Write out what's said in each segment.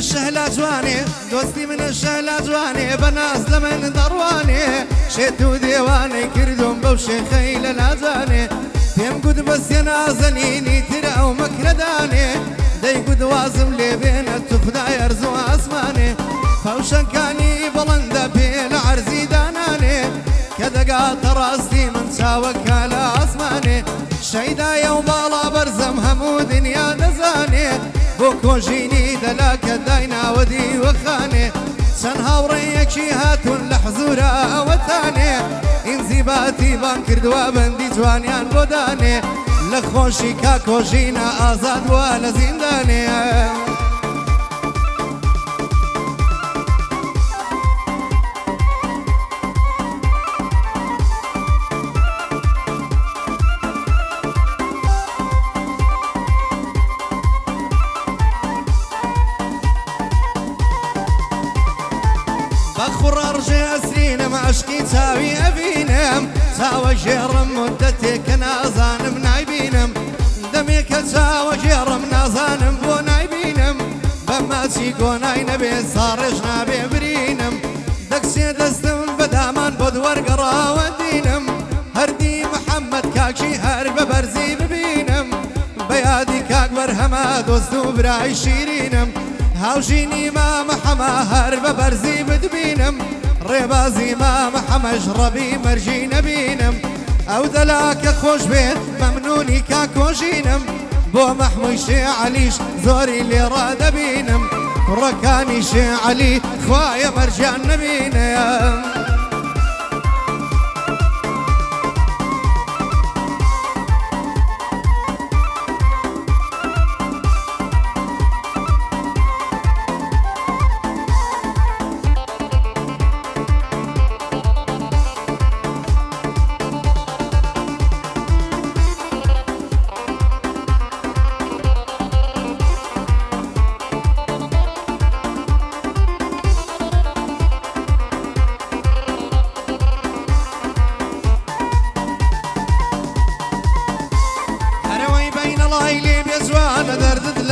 الشهلة جواني دوستي من الشهلة جواني بناس لمن درواني شيتو ديواني كردون بوشي خيل الأزاني فيم قد بس ينازنيني ترى ومكرداني دي قد وازم لي بين التفدا يرزو أسماني فوشن كاني بلند بين عرزي داناني كذا قاطر راستي من ساوك على أسماني شيدا يوم بالا برزم همو دنيا نزاني بوكو جيني دلاك داينا ودي وخاني سنها وريكي هاتون لحزورة وثاني انزيباتي بانكر دوا بندي جوانيان بوداني لخوشي كاكو جينا آزاد ولا زنداني بخور أرجي أسرينم عشقي تاوي أبينم تاوى جيرم مدتك نازانم نايبينم دميك تاوى جيرم نازانم بو نايبينم بماتي قوناي نبي صارش نابي برينم دكسي دستم بدامان بدور قرا ودينم هردي محمد كاكشي هرب برزي ببينم بيادي كاك برهما دوستو براي شيرينم هاوجيني ما محما هرب برزي بدبينم ريبازي ما محما اشربي مرجي نبينم او دلاك خوش بيت ممنوني كاكوجينم بو محمي شي عليش زوري اللي راد بينم ركاني شي علي خوايا مرجان نبينم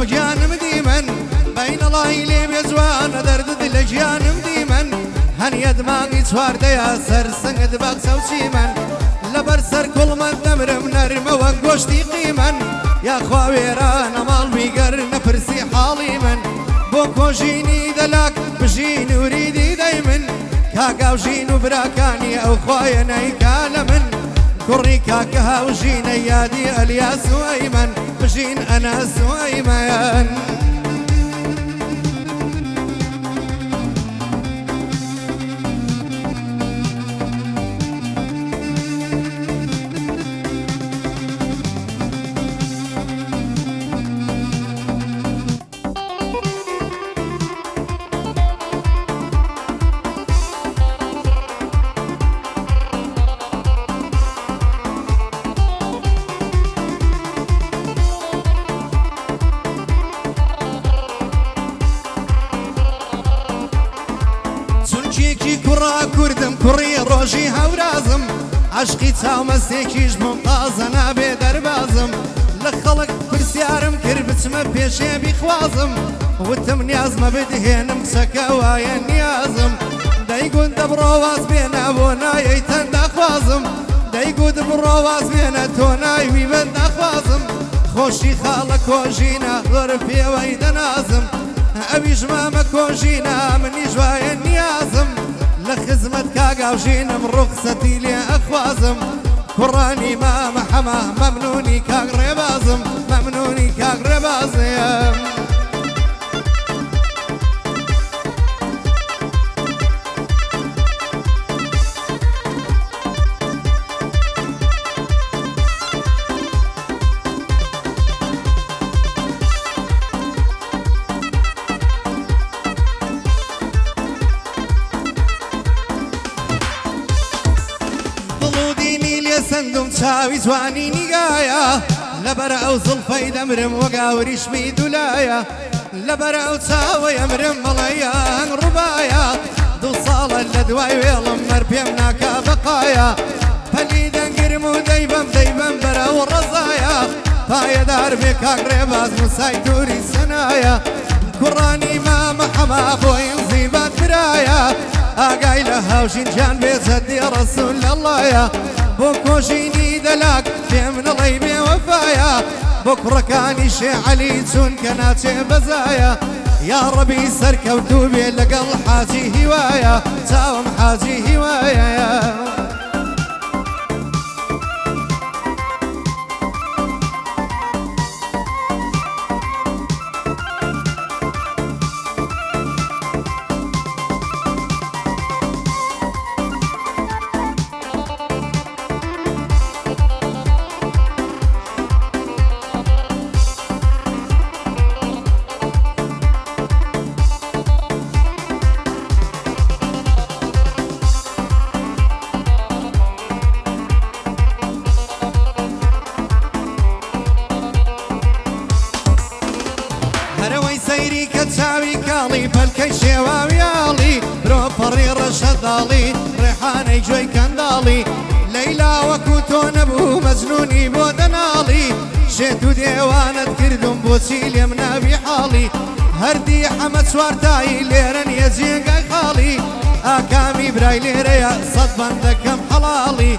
لجانم ديمن بين الله لي بيزوان دردد لجانم ديمن هن يدماغي توار ديا سر سنگد باق سوشيمن لبر سر كل من دمرم نرم وانگوشتي قيمن يا خواويران مال بيقر نفرسي حالي من بوكو جيني دلاك بجين وريدي دايمن كاقاو جينو براكاني او خوايا نايكال من كوريكا كهاوجين يادي الياس وايمن بجين اناس وايمن كرا كردم كري روجي هورازم عشقي تاو مسيكيش ممتازة نابي دربازم لخلق برسيارم كربت ما بيشي بيخوازم وتم نياز ما بدهنم سكاوايا نيازم دايقود برواز بينا وناي يتن داخوازم دايقود برواز بينا توناي ويبن داخوازم خوشي خالك وجينا غرفي ويدنازم أبيش ما مكوجينا مني جوايا نيازم لخزمت كاقا وجينا من رخصتي لي أخوازم كراني ما محما ممنوني كاق ربازم ممنوني كاق ربازم سندم تاوي زواني نقايا لبرا او زلفي دمرم وقاوريش ميدولايا لبرا او تاوي امرم ملايا ربايا دو صالة لدواي ويلم مربيمناك بقايا فليدا قرمو دايبم برا ورزايا فايا دار بك اقرباز مساي دوري سنايا کوڕانی مامە حەما بۆی زیبات برایە ئاگای لە هاوژین جان بێزەدی ڕەسوول لەڵایە بۆ کۆژینی دەلاک پێم نەڵەی بێوەفایە بۆ کوڕەکانی شێعەلی چون کە ناچێ بەزایە یا ڕەبی سەرکەوتوو بێ لەگەڵ حاجی هیوایە چاوم حاجی هیوایە سەیری کە چاوی کاڵی پەلکەی شێواویاڵی برۆ پەڕی ڕەشەداڵی ڕێحانەی گوێی کەنداڵی لەیلا وەکو تۆ نەبوو مەجنوونی بۆ دەناڵی شێت و دێوانت کردم بۆچی لێم ناوی حاڵی هەردی حەمە چوارتایی لێرە نیە جێگای خاڵی ئاکامی برای لێرەیە سەد بەندەکەم حەڵاڵی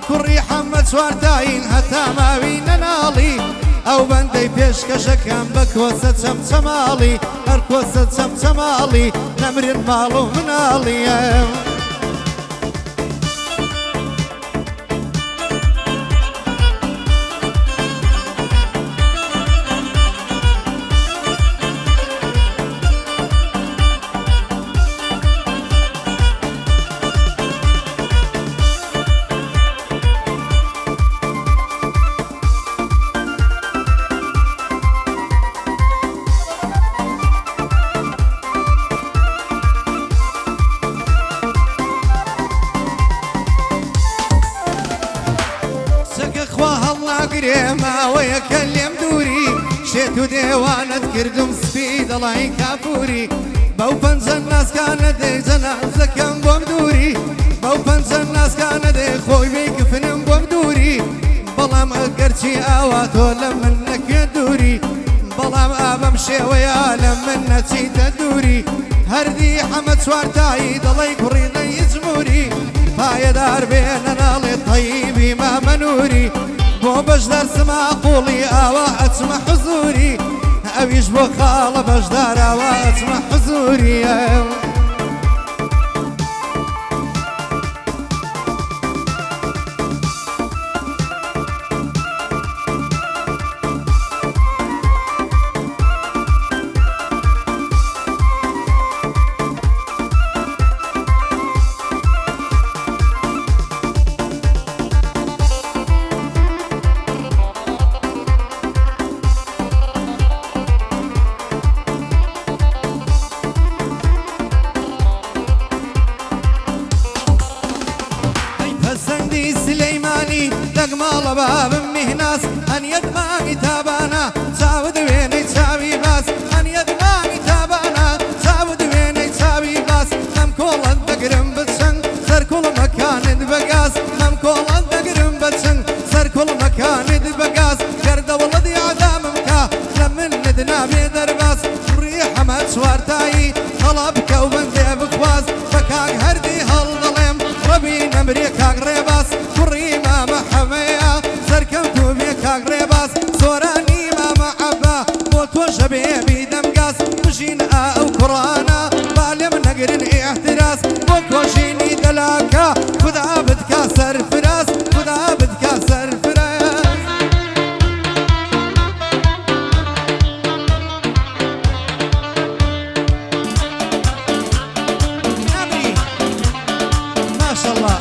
کوڕی حەمە چوارتاین هەتا ماوی نەناڵی ئەو بەندەی پێشکەشەکەم بە کۆسە چەمچەماڵی هەر کۆسە چەمچەماڵی نەمرن ماڵ و مناڵیە ماوەیە کە لێم دووری شێت و دێوانت کردم سپی دەڵی کافووری بەو پەنجەن ناسکانە دەی جەنازەکەم بۆم دووری بەو پەنجەن ناسکانە دەی خۆی بێ کفنم بۆم دووری بەڵام ئەگەرچی ئاوا تۆ لە من نەکوێ دووری بەڵام ئابەم شێوەیە لە من نەچیتە دووری هەردی حەمە چوارتایی دەڵی کوڕی نەیجموری پایەدار بێ نەناڵێ تەیبی مامەنووری بۆ بەشدار سماقوڵی ئاوا ئەچمە حزوری ئەویش بۆ خاڵە بەشدار ئاوا ئەچمە حزوری سلەیمانی دەگماڵە بابم میهناس هەنیەت مامی تابانە چاود وێنەی چاوی باس هەنیەت مامی تابانە چاود وێنەی چاوی باس ئەم کۆڵەت دەگرم بچەنگ سەر کوڵمەکانت بەگاز ئەم کۆڵەت دەگرم بچەنگ سەر کوڵمەکانت بەگاز گەردەوڵەت یادامم کا لە منت نابێ دەرباس ڕی حەمە چوارتایی هەڵا بکە و بەندێ بخواز بە کاک هەردی هەڵدەڵێم ڕەبی نەمرێ کاک ڕێباس کوڕی مامە حەمەیە سەرکەوتوو بێ کاک ڕێباس سۆرانی مامە عەبا بۆ تۆشە بێبی دەمگاس بژین ئەو کوڕانە با لێم نەگرن ئیحتراس بۆ کۆژینی دەلاکە خدا بتکا سەرفراز خدا بتکا سەرفراز ماشەڵڵا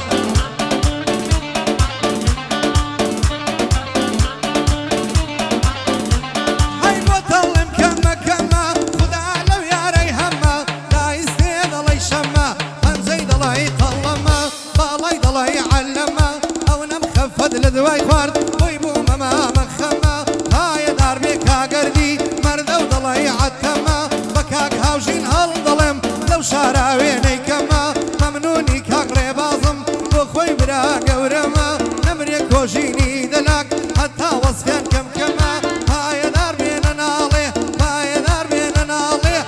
لدواي خوارد ويبو ماما مخما هاي دار بك هاقردي مردو ضلي عتما بكاك هاوجين هالظلم لو شاراويني كما ممنوني كاقري بازم بخوي برا قورما نمري كوجيني دلاك حتى وصفين كم كما هاي دار بينا نالي هاي دار بينا نالي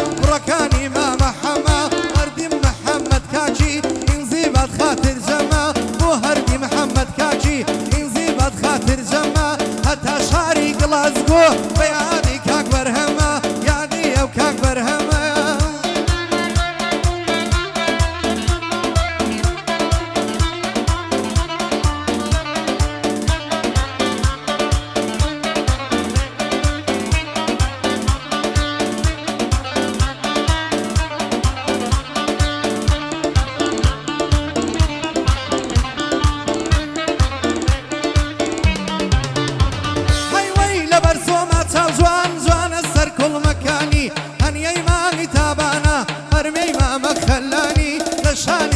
باشگو به یادی کاک برهمه یادی او کاک برهمه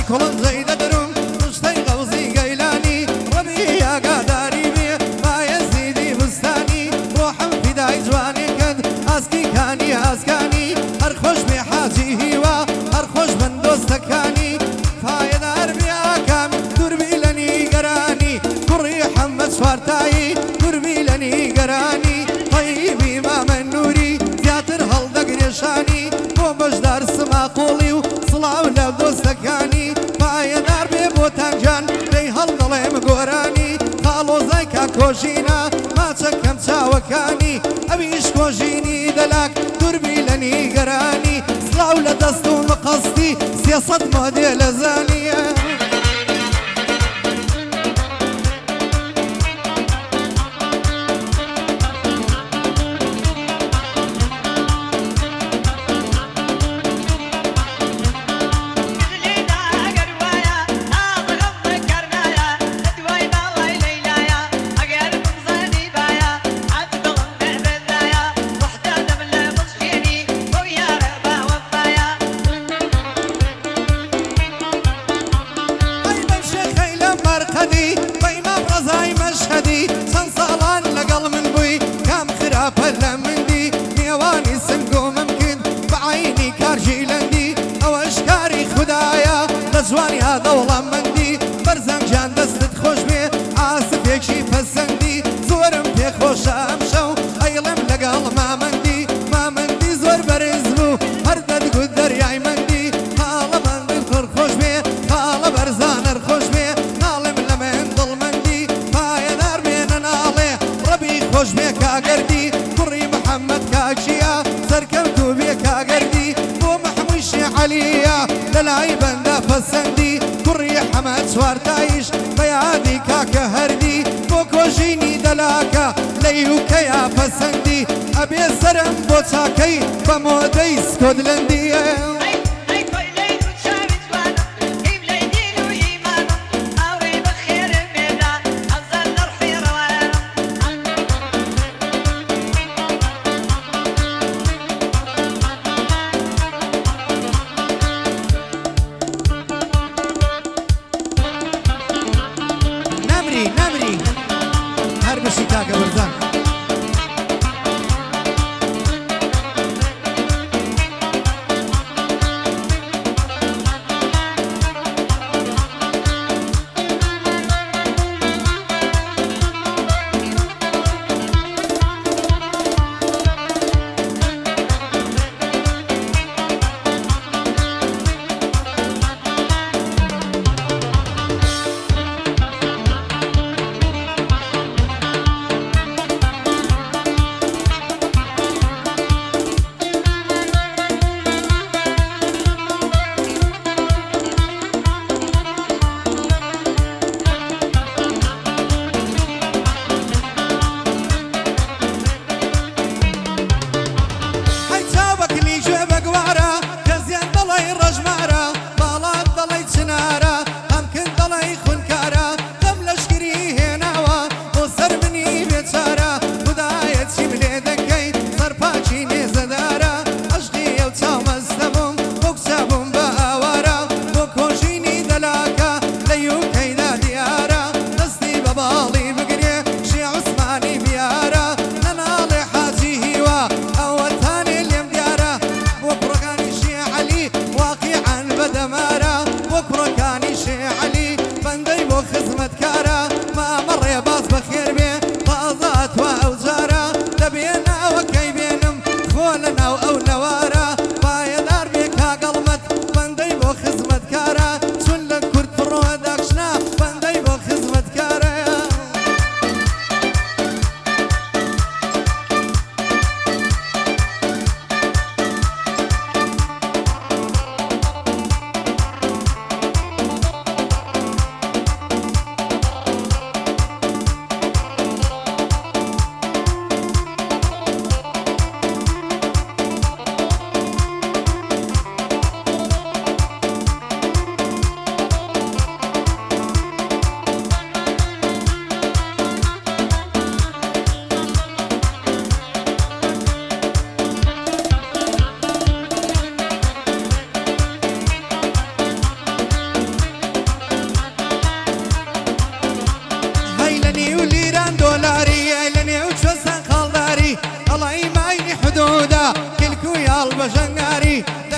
كلن زيد درم مشتاق غوزي قيلاني ربي يا قداري بي ما يزيدي بستاني روحم في داي جواني كد اسكي كاني اسكاني هر خوش بحاجي هوا هر خوش من دوستكاني فايدار بيا كام دربي لني قراني كري حمد سوارتاي دربي لني قراني طيبي ما من نوري زياتر هل دقريشاني مو بجدار سما قولي وصلاو لدوستكاني پایدار بێ بۆ تانجان دەی هەڵدەڵێم گۆرانی خاڵۆزایکا کۆژینە ماچەکەم چاوەکانی ئەویش کۆژینی دەلاک دووربی لە نیگەرانی سڵاو لە دەست و لە قەستی سێسەد مۆدێ لە زانیە زوانی هەدەوڵە مندی بەرزەنجان دەستت خۆش بێ ئاسفێکی پەسەندی زۆرم پێخۆشە ئەم شەو ئەیڵم لەگەڵ مامەندی زۆر بەرز بوو هەر دەدگوت دەریای مەندی خاڵە مەندن خۆش بێ خاڵە بەرزانەر خۆش بێ ناڵم لە من دڵمەندی پایەدار بێنە ناڵێ ڕەبی خۆش بێ کاگەردی کوڕی محەممەد کاکیە سەرکەوت و بێ کاگەردی بۆ مەحمووی شێعەلیە لەلای بەندە پەسەندی کوڕی حەمەد سوارتایش بە یادی کاکە هەردی بۆ کۆژینی دەلاکە لە یوکەیا پەسەندی ئەبێ سەرم بۆ چاکەی بە مۆدەی سکۆتلەندیە نمری هر بشی کاکە بەرزان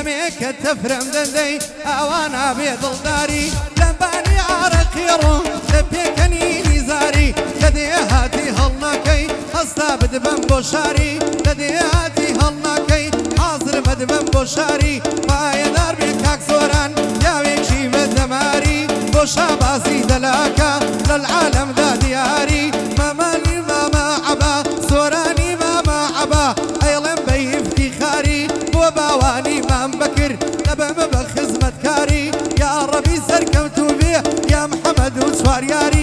دمێکە تەفرم دەندەی ئەوانە بێدڵداری لەمبانی عارەقی ڕۆم لە پێکەنینی زاری کە دێهاتی هەڵناکەی هەستا بدبم بۆ شاری لە دێهاتی هەڵناکەی حازر بەدبم بۆ شاری پایەدار بێ کاک زۆران یاوێکی بەدەماری بۆ شابازی دەلاکە لە العالەمدا دیاری مەمانی مامە عەبا زۆرانی مامە عەبا ئەیڵێم بە ئیفتیخاری بۆ باوانی مام بەکر دەبەمە بە خزمەتکاری یا ڕەبی سەرکەوتوو بێ یا محەممەد و چواریاری